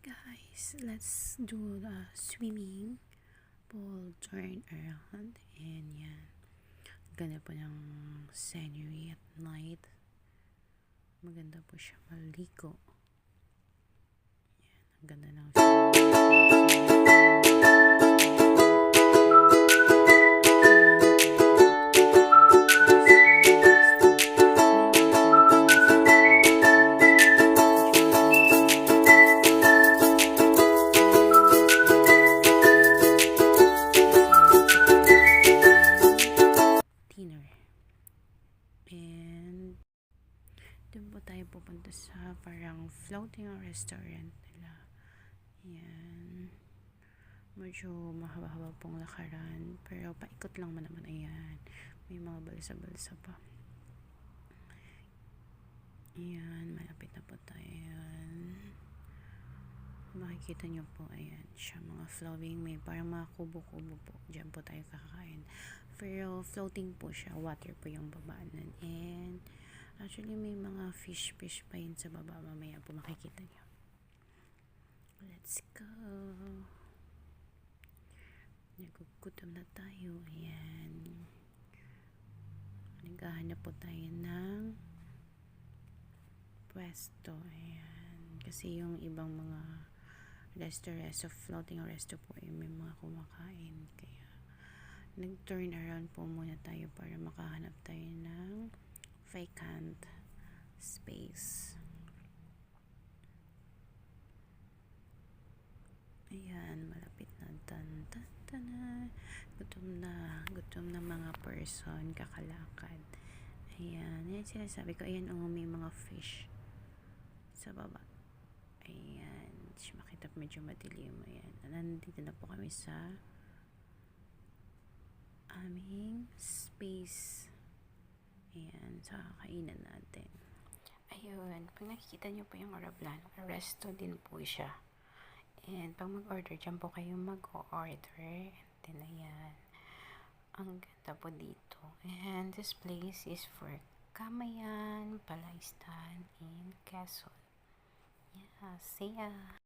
Guys, let's do the swimming pool turn around. And yan, ganda po ng scenery at night. Maganda po siya maligo. Yan, ang ganda ng dinner. And doon po tayo pupunta sa parang floating restaurant nila. Ayan. Medyo mahaba-haba pong lakaran. Pero paikot lang naman. Ayan. May mga balsa-balsa pa. Ayan. Malapit na po tayo. Ayan. Makikita nyo po. Ayan. Siya mga flowing. May parang mga kubo-kubo po. Diyan po tayo kakain. Pero floating po siya. Water po yung babaanan. And actually may mga fish pa yun sa baba. Mamaya po makikita nyo. Let's go. Nagugutom na tayo. Ayan. Naghahanap po tayo ng pwesto. Ayan. Kasi yung ibang mga resto floating resto po ay may mga kumakain. Kaya nag-turn around po muna tayo para makahanap tayo ng vacant space. Ayan, malapit na. Gutom na mga person kakalakad. Ayan, yan sinasabi ko. Ayan, may mga fish sa baba. Ayan, makita medyo madilim. Ayan, nandito na po kami sa aming space. Ayan, sa kainan natin. Ayun, pag nakikita nyo po yung Arablano, resto din po siya. And pag mag-order, dyan po kayo mag-order. And then, ayan. Ang ganda po dito. And this place is for Camayan, Palaistan, in Quezon. Yeah, see ya!